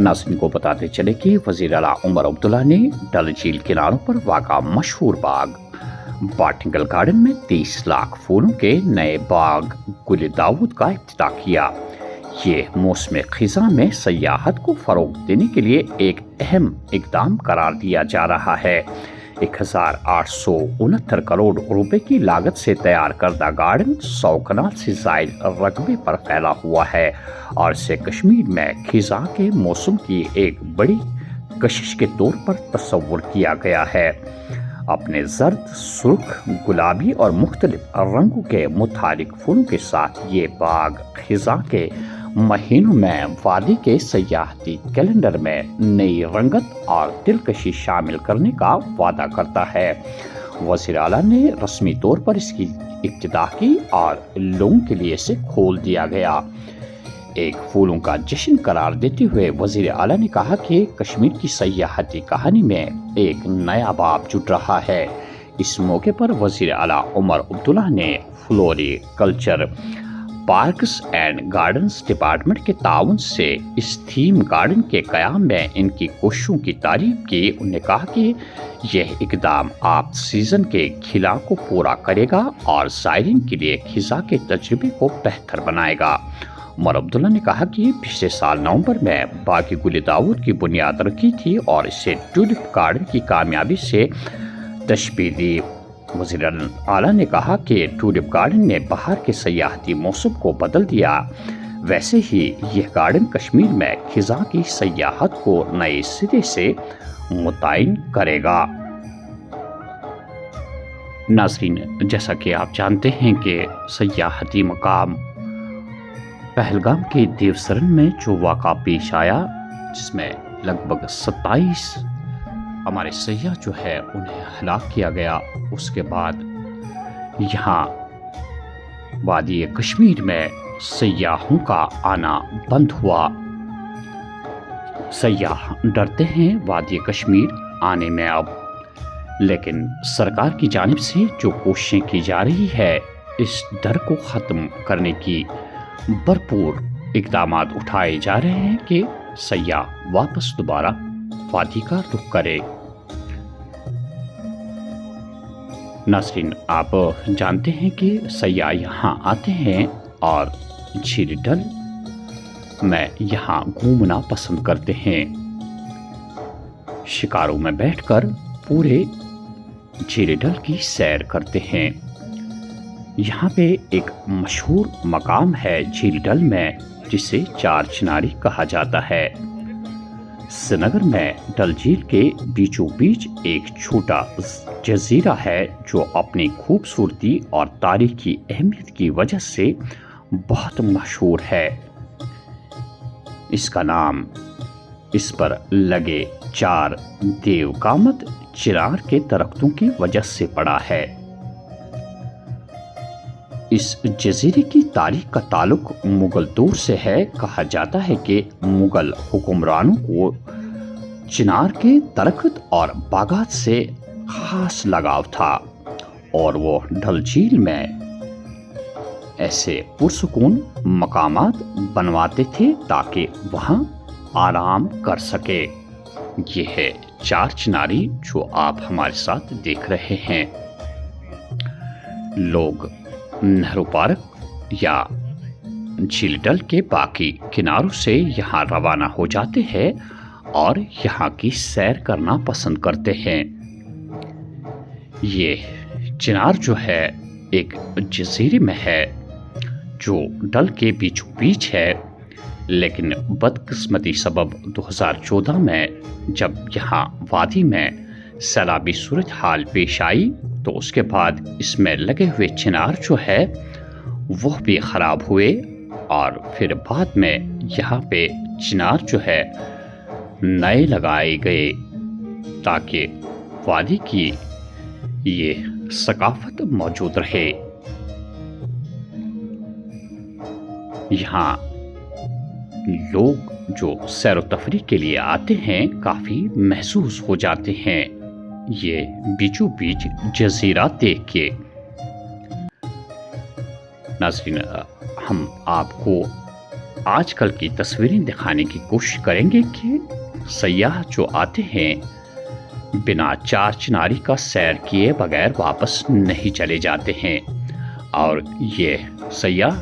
नाज़रीन को बताते चले कि वज़ीर आला उमर अब्दुल्ला ने डल झील किनारों पर वाक़ा मशहूर बाग बॉटनिकल गार्डन में 30 लाख फूलों के नए बाग गुल दाऊद का इफ्तिताह किया। ये मौसम ख़िज़ां में सयाहत को फ़रोग़ देने के लिए एक अहम इक़दाम करार दिया जा रहा है। 1869 करोड़ रुपए की लागत से तैयार करदा गार्डन 100 कनाल से ज़ायद रकबे पर फैला हुआ है और इसे कश्मीर में ख़िज़ां के मौसम की एक बड़ी कशिश के तौर पर तस्वुर किया गया है। अपने जर्द, सुर्ख, गुलाबी और मुख्तलिफ रंगों के मुतालिक फूलों के साथ ये बाग ख़िज़ां के महीनों में वादी के सयाहती कैलेंडर में नई रंगत और दिलकशी शामिल करने का वादा करता है। वज़ीर आला ने रस्मी तौर पर इसकी इब्तिदा की और लोगों के लिए इसे खोल दिया गया। एक फूलों का जश्न करार देते हुए वज़ीर आला ने कहा कि कश्मीर की सयाहती कहानी में एक नया बाब जुड़ रहा है। इस मौके पर वज़ीर आला उमर अब्दुल्ला ने floriculture parks and gardens department के ताउन से इस थीम गार्डन के क़याम में इनकी कोशिशों की तारीफ की। उन्होंने कहा कि यह इक़दाम आप सीज़न के खिला को पूरा करेगा और ज़ायरीन के लिए ख़िज़ां के तजुर्बे को बेहतर बनाएगा। उमर अब्दुल्ला ने कहा कि पिछले साल नवंबर में बागी गुल दाऊद की बुनियाद रखी थी और इसे ट्यूलिप गार्डन की कामयाबी से तशबीह दी। वज़ीर आला ने कहा कि ट्यूलिप गार्डन ने बहार के सयाहती मौसम को बदल दिया, वैसे ही यह गार्डन कश्मीर में ख़िज़ां की सयाहत को नए सिरे से मुतय्यन करेगा। नाज़रीन, जैसा कि आप जानते हैं कि सयाहती मकाम पहलगाम के देवसरन में जो वाक़ा पेश आया, जिसमें लगभग 27 हमारे सयाह जो है उन्हें हलाक किया गया, उसके बाद यहाँ वादी कश्मीर में सयाहों का आना बंद हुआ। सयाह डरते हैं वादी कश्मीर आने में अब, लेकिन सरकार की जानिब से जो कोशिशें की जा रही है इस डर को ख़त्म करने की भरपूर इक़दामात उठाए जा रहे हैं कि सयाह वापस दोबारा वादी का रुख करे। नाज़रीन, आप जानते हैं कि सयाह यहाँ आते हैं और झील डल में यहाँ घूमना पसंद करते हैं। शिकारों में बैठकर पूरे झील डल की सैर करते हैं। यहाँ पे एक मशहूर मकाम है झील डल में जिसे चार चिनारी कहा जाता है। श्रीनगर में डल झील के बीचों बीच एक छोटा जजीरा है जो अपनी खूबसूरती और तारीखी अहमियत की वजह से बहुत मशहूर है। इसका नाम इस पर लगे 4 देवकामत चिनार के दरख्तों की वजह से पड़ा है। इस जजीरे की तारीख का ताल्लुक मुगल दौर से है। कहा जाता है कि मुगल हुक्मरानों को चिनार के दरख्त और बागात से खास लगाव था और वो डल झील में ऐसे पुरसुकून मकामात बनवाते थे ताकि वहाँ आराम कर सके। ये है 4 चिनारी जो आप हमारे साथ देख रहे हैं। लोग नेहरू पार्क या झील डल के बाकी किनारों से यहाँ रवाना हो जाते हैं और यहाँ की सैर करना पसंद करते हैं। ये चिनार जो है एक जजीरे में है जो डल के बीचों बीच है, लेकिन बदकिस्मती सबब 2014 में जब यहाँ वादी में सैलाबी सूरत हाल पेश आई तो उसके बाद इसमें लगे हुए चिनार जो है वह भी ख़राब हुए और फिर बाद में यहाँ पे चिनार जो है नए लगाए गए ताकि वादी की ये सकाफत मौजूद रहे। यहाँ लोग जो सैर व तफरीह के लिए आते हैं काफ़ी महसूस हो जाते हैं ये बीचों बीच जजीरा देख के। नाज़रीन, हम आपको आजकल की तस्वीरें दिखाने की कोशिश करेंगे कि सयाह जो आते हैं बिना चार चिनारी का सैर किए बगैर वापस नहीं चले जाते हैं और ये सयाह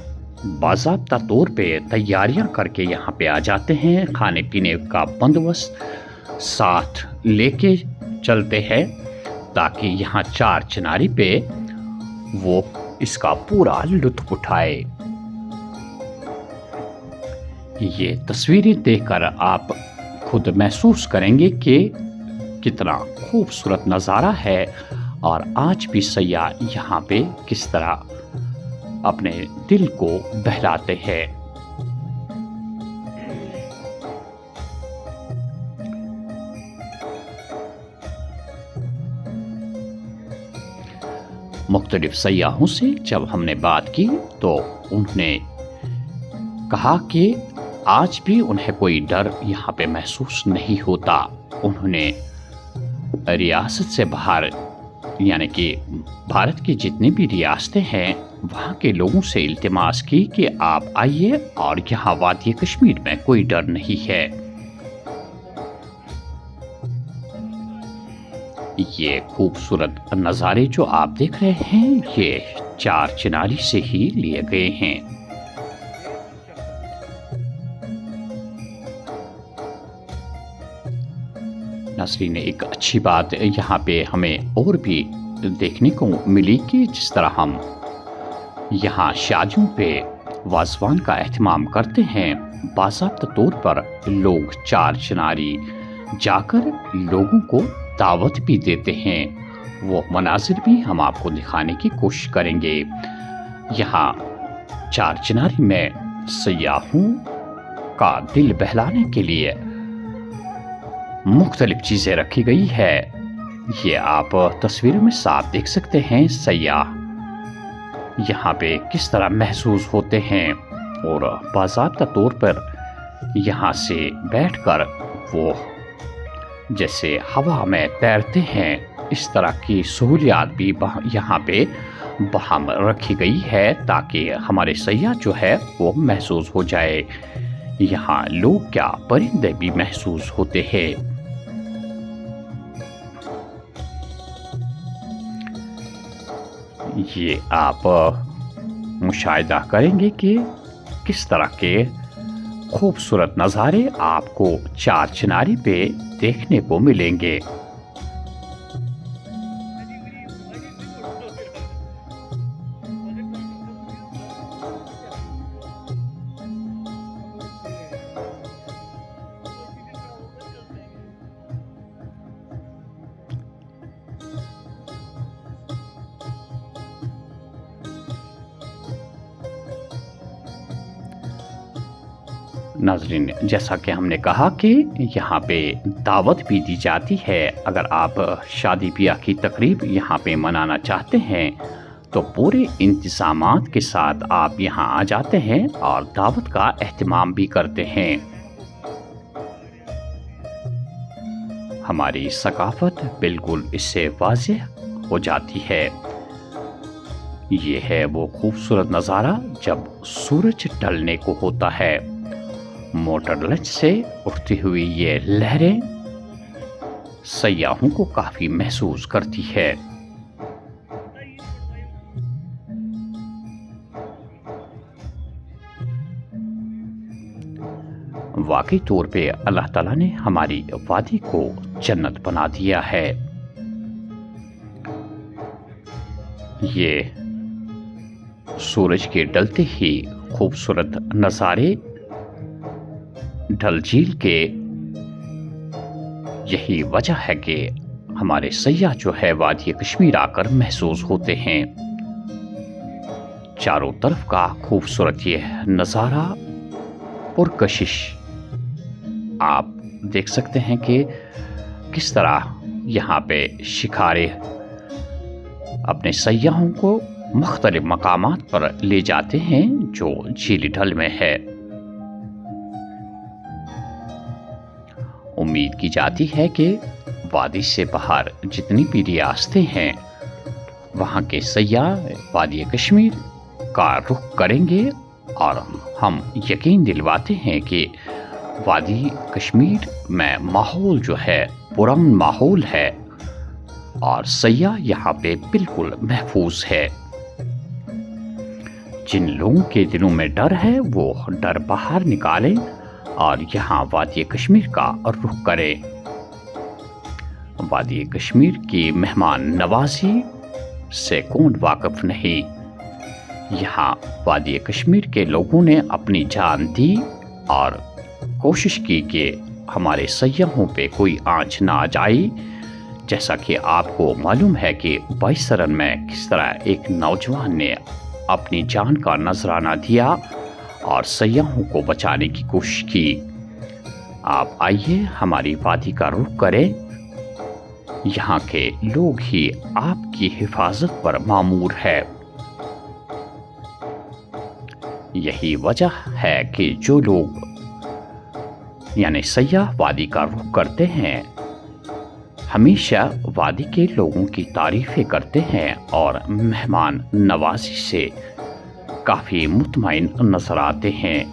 बाज़ाब्ता तौर पे तैयारियां करके यहाँ पे आ जाते हैं, खाने पीने का बंदोबस्त साथ लेके चलते हैं ताकि यहाँ चार चिनारी पे वो इसका पूरा लुत्फ उठाए। ये तस्वीरें देखकर आप खुद महसूस करेंगे कि कितना खूबसूरत नज़ारा है और आज भी सयाह यहाँ पे किस तरह अपने दिल को बहलाते हैं। मुख्तलिफ सयाहों से जब हमने बात की तो उन्होंने कहा कि आज भी उन्हें कोई डर यहाँ पे महसूस नहीं होता। उन्होंने रियासत से बाहर यानी कि भारत की जितनी भी रियासतें हैं वहाँ के लोगों से इल्तिमास की कि आप आइए और यहाँ वादी कश्मीर में कोई डर नहीं है। ये खूबसूरत नज़ारे जो आप देख रहे हैं ये चार चिनारी से ही लिए गए हैं। नाज़रीन, एक अच्छी बात यहाँ पे हमें और भी देखने को मिली कि जिस तरह हम यहाँ शादियों पे वाज़वान का एहतमाम करते हैं, बाज़ाब्ता तौर पर लोग चार चिनारी जाकर लोगों को दावत भी देते हैं। वो मनाजिर भी हम आपको दिखाने की कोशिश करेंगे। यहाँ चार चिनारी में सयाहों का दिल बहलाने के लिए मुख्तलिफ चीज़ें रखी गई है। ये आप तस्वीरों में साफ देख सकते हैं सयाह यहाँ पे किस तरह महसूस होते हैं और बाज़ाब्ता तौर पर यहाँ से बैठकर वो जैसे हवा में तैरते हैं, इस तरह की सहूलियात भी यहाँ पे बहाल रखी गई है ताकि हमारे सयाह जो है वो महसूस हो जाए। यहाँ लोग क्या परिंदे भी महसूस होते हैं। ये आप मुशाहिदा करेंगे कि किस तरह के खूबसूरत नज़ारे आपको चार चिनारी पे देखने को मिलेंगे। नाज़रीन, जैसा कि हमने कहा कि यहाँ पे दावत भी दी जाती है। अगर आप शादी ब्याह की तकरीब यहाँ पे मनाना चाहते हैं तो पूरे इंतज़ामात के साथ आप यहाँ आ जाते हैं और दावत का एहतमाम भी करते हैं। हमारी सकाफ़त बिल्कुल इससे वाज़ेह हो जाती है। ये है वो खूबसूरत नज़ारा जब सूरज ढलने को होता है। मोटर लंच से उठती हुई ये लहरें सयाहों को काफी महसूस करती है। वाकई तौर पे अल्लाह ताला ने हमारी वादी को जन्नत बना दिया है। ये सूरज के ढलते ही खूबसूरत नज़ारे डल झील के यही वजह है कि हमारे सयाह जो है वादी कश्मीर आकर महसूस होते हैं। चारों तरफ का खूबसूरत ये नज़ारा और कशिश आप देख सकते हैं कि किस तरह यहाँ पे शिकारे अपने सयाहों को मुख्तलिफ मकामात पर ले जाते हैं जो झील ढल में है। उम्मीद की जाती है कि वादी से बाहर जितनी भी रियासतें हैं वहाँ के सयाह वादी कश्मीर का रुख करेंगे اور ہم یقین دلواتے ہیں کہ وادی کشمیر میں ماحول جو ہے پرامن ماحول ہے اور سیاح یہاں پہ بالکل محفوظ ہے۔ جن لوگوں کے دلوں میں ڈر ہے وہ ڈر باہر نکالیں اور یہاں وادی کشمیر کا رخ کریں۔ وادی کشمیر کی مہمان نوازی سے کون واقف نہیں؟ یہاں وادی کشمیر کے لوگوں نے اپنی جان دی اور کوشش کی کہ ہمارے سیاحوں پہ کوئی آنچ نہ آ جائے۔ جیسا کہ آپ کو معلوم ہے کہ 22 سرن میں کس طرح ایک نوجوان نے اپنی جان کا نذرانہ دیا اور سیاحوں کو بچانے کی کوشش کی۔ آپ آئیے ہماری وادی کا رخ کریں۔ یہاں کے لوگ ہی آپ کی حفاظت پر مامور ہے۔ یہی وجہ ہے کہ جو لوگ یعنی سیاح وادی کا رخ کرتے ہیں ہمیشہ وادی کے لوگوں کی تعریفیں کرتے ہیں اور مہمان نوازی سے کافی مطمئن نظر آتے ہیں۔